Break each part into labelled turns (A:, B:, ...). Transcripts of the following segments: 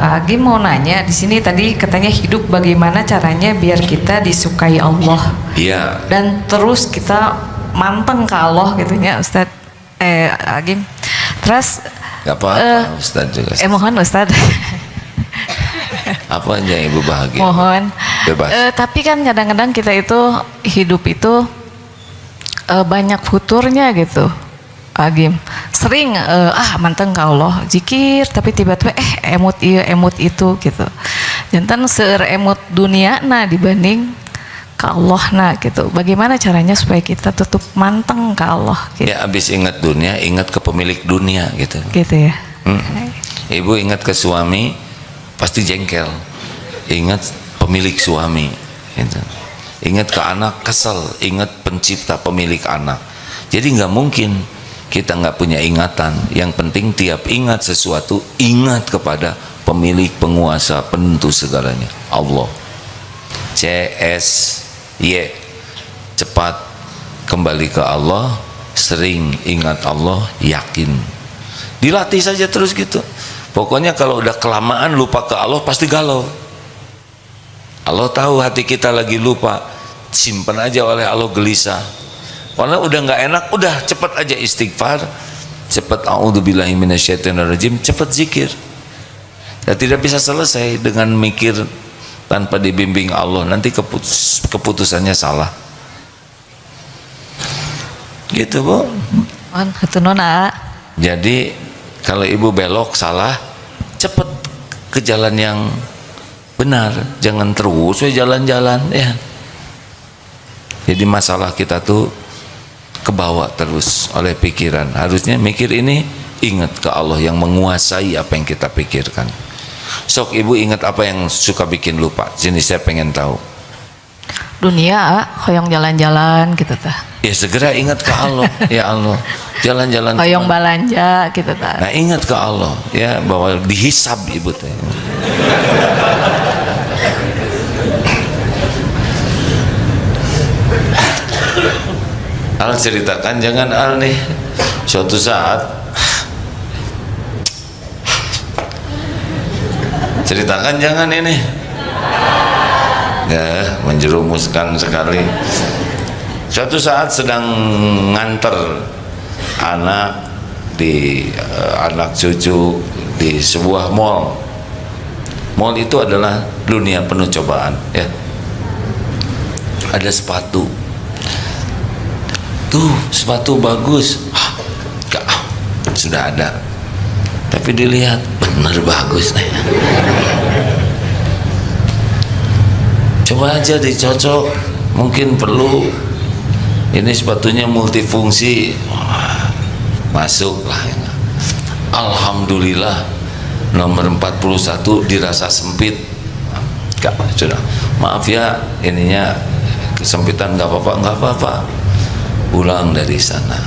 A: Agi mau nanya di sini tadi katanya hidup bagaimana caranya biar kita disukai Allah.
B: Iya.
A: Dan terus kita manteng ke Allah gitunya Ustadz. Agim. Terus
B: Gak apa-apa Ustadz juga.
A: Mohon Ustadz.
B: Apa aja yang Ibu bahagia?
A: Mohon.
B: Bebas.
A: Tapi kan kadang-kadang kita itu hidup itu banyak futurnya gitu. Agim sering manteng ke Allah zikir tapi tiba-tiba emut iya emut itu gitu. Jantan seueur emut dunia nah dibanding ke Allah nah gitu. Bagaimana caranya supaya kita tetap manteng ke Allah gitu.
B: Ya abis ingat dunia ingat ke pemilik dunia gitu.
A: Gitu ya.
B: Ibu ingat ke suami pasti jengkel. Ingat pemilik suami gitu. Ingat ke anak kesel. Ingat pencipta pemilik anak. Jadi nggak mungkin kita nggak punya ingatan. Yang penting tiap ingat sesuatu ingat kepada pemilik penguasa penentu segalanya Allah. CSY cepat kembali ke Allah, sering ingat Allah, yakin. Dilatih saja terus gitu. Pokoknya kalau udah kelamaan lupa ke Allah pasti galau. Allah tahu hati kita lagi lupa, simpan aja oleh Allah gelisah. Karena udah nggak enak, udah cepet aja istighfar, cepet a'udzubillahi minasyaitonirrajim, cepet zikir. Ya tidak bisa selesai dengan mikir tanpa dibimbing Allah, nanti keputusannya salah. Gitu Bu. Jadi kalau Ibu belok salah, cepet ke jalan yang benar, jangan terus jalan-jalan ya. Jadi masalah kita tuh kebawa terus oleh pikiran. Harusnya mikir ini ingat ke Allah yang menguasai apa yang kita pikirkan. Sok Ibu ingat apa yang suka bikin lupa. Sini saya pengen tahu.
A: Dunia hoyong jalan-jalan gitu tah.
B: Ya segera ingat ke Allah. Ya Allah, jalan-jalan
A: hoyong balanja gitu tah.
B: Nah ingat ke Allah ya, bahwa dihisab Ibu teh. Al ceritakan, jangan Al nih suatu saat ceritakan, jangan ini ya menjerumuskan sekali. Suatu saat sedang nganter anak anak cucu di sebuah mall. Mall itu adalah dunia penuh cobaan ya. Ada sepatu tuh, sepatu bagus, sudah ada, tapi dilihat bener bagus nih. Coba aja dicocok, mungkin perlu ini sepatunya multifungsi. Masuklah. Alhamdulillah nomor 41 dirasa sempit. Sudah, maaf ya ininya kesempitan, nggak apa-apa, nggak apa-apa. Pulang dari sana,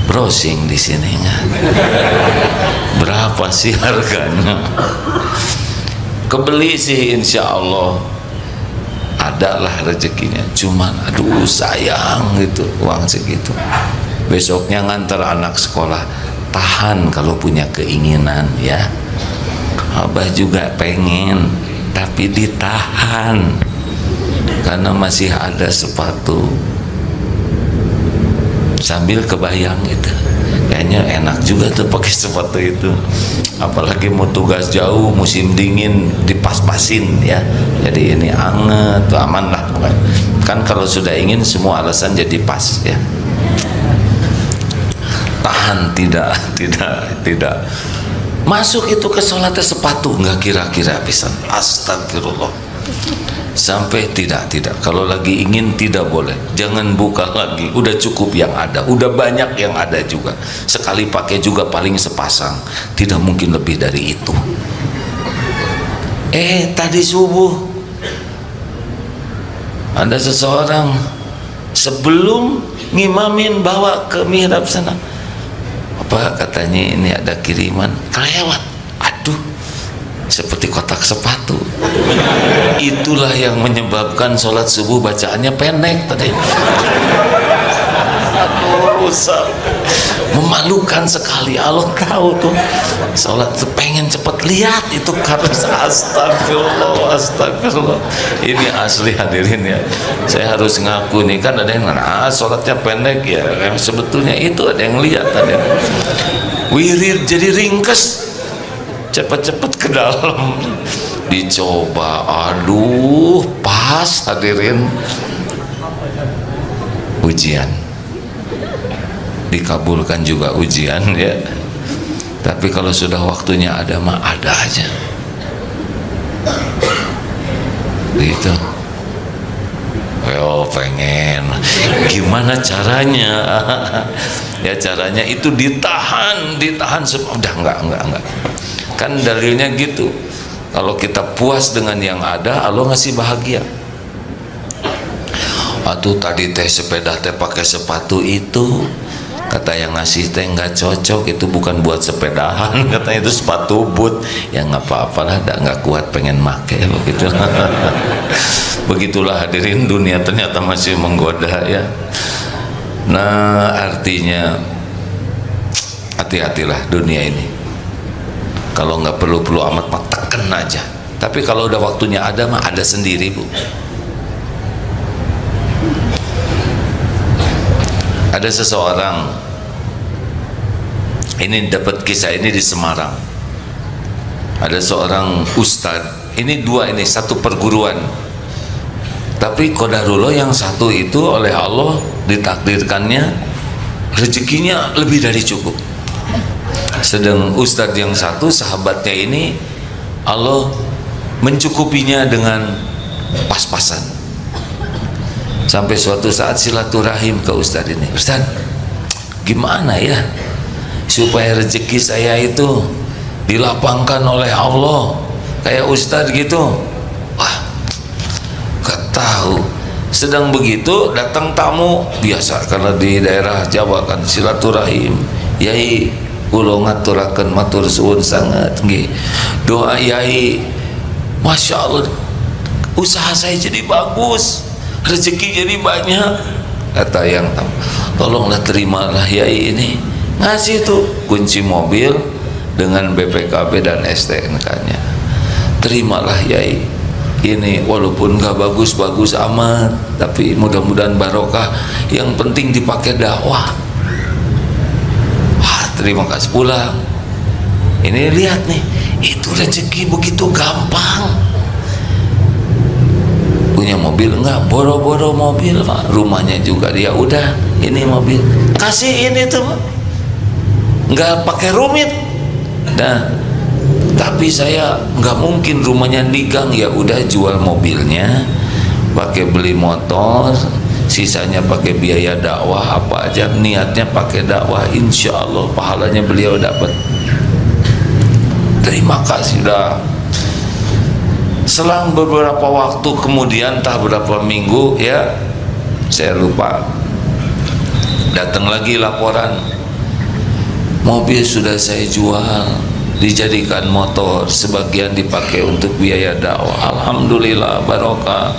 B: browsing di sini berapa sih harganya? Kebeli sih insya Allah, adalah rezekinya. Cuman aduh sayang gitu uang segitu. Besoknya ngantar anak sekolah, tahan kalau punya keinginan ya. Abah juga pengen, tapi ditahan karena masih ada sepatu. Sambil kebayang itu kayaknya enak juga tuh pakai sepatu itu, apalagi mau tugas jauh musim dingin dipas-pasin ya, jadi ini anget tuh, aman lah kan. Kalau sudah ingin semua alasan jadi pas ya. Tahan, tidak masuk itu ke sholatnya sepatu nggak kira-kira pisan, astagfirullah. Sampai tidak, kalau lagi ingin tidak boleh, jangan buka lagi, udah cukup yang ada, udah banyak yang ada juga, sekali pakai juga paling sepasang, tidak mungkin lebih dari itu. Tadi subuh ada seseorang sebelum ngimamin bawa ke mihrab sana, apa katanya ini ada kiriman, kelewat, aduh seperti kotak sepatu. Itulah yang menyebabkan sholat subuh bacaannya pendek tadi. Aduh rusak. memalukan sekali. Allah tahu tuh sholat tuh pengen cepet lihat itu karena astagfirullah, astagfirullah. Ini asli hadirin ya, saya harus ngaku nih, kan ada yang sholatnya pendek ya, sebetulnya itu ada yang lihat, ada yang wirid jadi ringkes, cepet-cepet ke dalam, dicoba, aduh pas hadirin, ujian dikabulkan juga ujian ya. Tapi kalau sudah waktunya ada mah ada aja gitu. Oh pengen gimana caranya? Ya caranya itu ditahan udah enggak kan dalilnya gitu. Kalau kita puas dengan yang ada, Allah ngasih bahagia. Aduh tadi teh sepeda teh pakai sepatu itu, kata yang ngasih teh nggak cocok, itu bukan buat sepedahan, katanya itu sepatu boot. Ya nggak apa-apa lah, nggak kuat pengen make begitu. Begitulah hadirin, dunia ternyata masih menggoda ya. Nah artinya hati-hatilah dunia ini. Kalau nggak perlu amat mah teken aja. Tapi kalau udah waktunya ada mah ada sendiri bu. Ada seseorang, ini dapat kisah ini di Semarang. Ada seorang ustadz, ini dua, ini satu perguruan. Tapi qadarullah yang satu itu oleh Allah ditakdirkannya rezekinya lebih dari cukup. Sedang ustadz yang satu sahabatnya ini Allah mencukupinya dengan pas-pasan. Sampai suatu saat silaturahim ke ustadz ini, ustadz gimana ya supaya rezeki saya itu dilapangkan oleh Allah kayak ustadz gitu. Wah gak tahu. Sedang begitu datang tamu biasa, karena di daerah Jawa kan silaturahim, yai kulo ngaturaken matur suwun sangat nggih. Doa yai, masya Allah usaha saya jadi bagus, rezeki jadi banyak. Kata yang tamu, tolonglah terimalah yai ini. Ngasih tuh kunci mobil dengan BPKB dan STNK-nya. Terimalah yai ini, walaupun gak bagus-bagus amat, tapi mudah-mudahan barokah, yang penting dipakai dakwah. Terima kasih pulang. Ini lihat nih, itu rezeki begitu gampang. Punya mobil enggak, boro-boro mobil pak, rumahnya juga dia udah, ini mobil kasih ini tuh, nggak pakai rumit. Nah, tapi saya nggak mungkin rumahnya digang, ya udah jual mobilnya, pakai beli motor, sisanya pakai biaya dakwah apa aja, niatnya pakai dakwah, insya Allah pahalanya beliau dapat. Terima kasih dah. Selang beberapa waktu kemudian, entah berapa minggu ya, saya lupa, datang lagi laporan, mobil sudah saya jual, dijadikan motor, sebagian dipakai untuk biaya dakwah. Alhamdulillah barokah.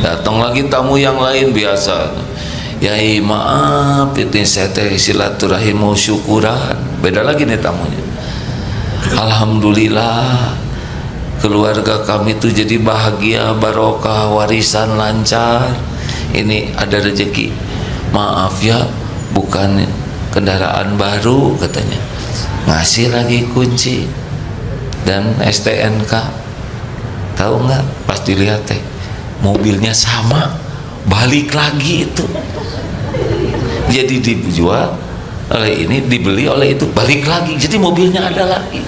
B: Datang lagi tamu yang lain biasa, yai maaf ini saya teh silaturahim mau syukuran. Beda lagi nih tamunya, alhamdulillah keluarga kami tuh jadi bahagia, barokah, warisan lancar, ini ada rezeki. Maaf ya bukan kendaraan baru katanya, ngasih lagi kunci dan STNK. Tahu nggak pas dilihat teh mobilnya sama, balik lagi itu. Jadi dijual oleh ini, dibeli oleh itu, balik lagi, jadi mobilnya ada lagi.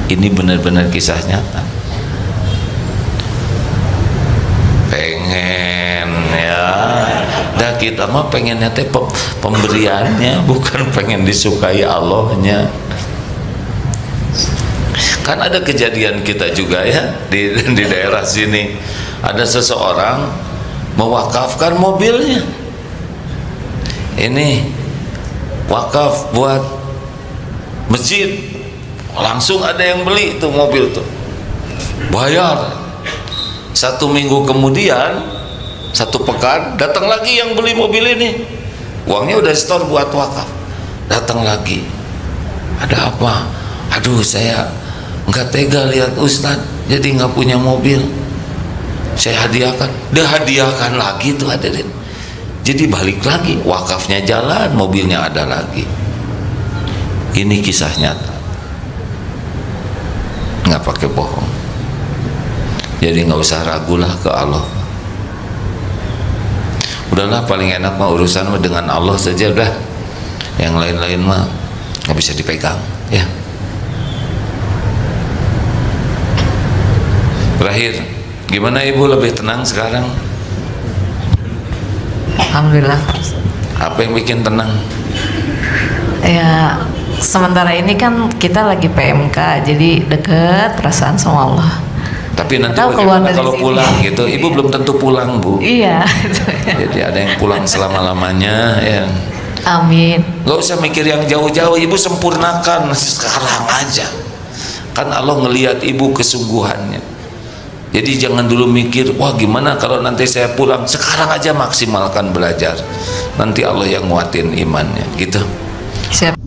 B: Ini benar-benar kisah nyata. Pengen ya, dah kita mah pengennya teh pemberiannya, bukan pengen disukai Allahnya. Kan ada kejadian kita juga ya di daerah sini, ada seseorang mewakafkan mobilnya. Ini wakaf buat masjid, langsung ada yang beli tuh mobil tuh, bayar. 1 minggu kemudian, 1 pekan, datang lagi yang beli mobil ini. uangnya udah store buat wakaf. Datang lagi, ada apa? Aduh, saya nggak tega lihat Ustadz jadi nggak punya mobil, saya hadiahkan. Dia hadiahkan lagi tuh hadirin. Jadi balik lagi, wakafnya jalan, mobilnya ada lagi. Ini kisah nyata, nggak pakai bohong. Jadi nggak usah ragulah ke Allah. Udahlah, paling enak mah urusan dengan Allah saja udah. Yang lain-lain mah nggak bisa dipegang, ya. Terakhir, gimana Ibu, lebih tenang sekarang?
A: Alhamdulillah.
B: Apa yang bikin tenang?
A: Ya, sementara ini kan kita lagi PMK, jadi deket perasaan sama Allah.
B: Tapi nanti
A: Tahu keluar
B: bagaimana
A: dari
B: kalau
A: sini.
B: pulang gitu? Ibu belum tentu pulang, Bu.
A: Iya.
B: Jadi ada yang pulang selama-lamanya, ya.
A: Amin.
B: Gak usah mikir yang jauh-jauh, Ibu sempurnakan sekarang aja. Kan Allah ngelihat Ibu kesungguhannya. Jadi jangan dulu mikir, wah gimana kalau nanti saya pulang. Sekarang aja maksimalkan belajar. Nanti Allah yang nguatin imannya, gitu.
A: Siap.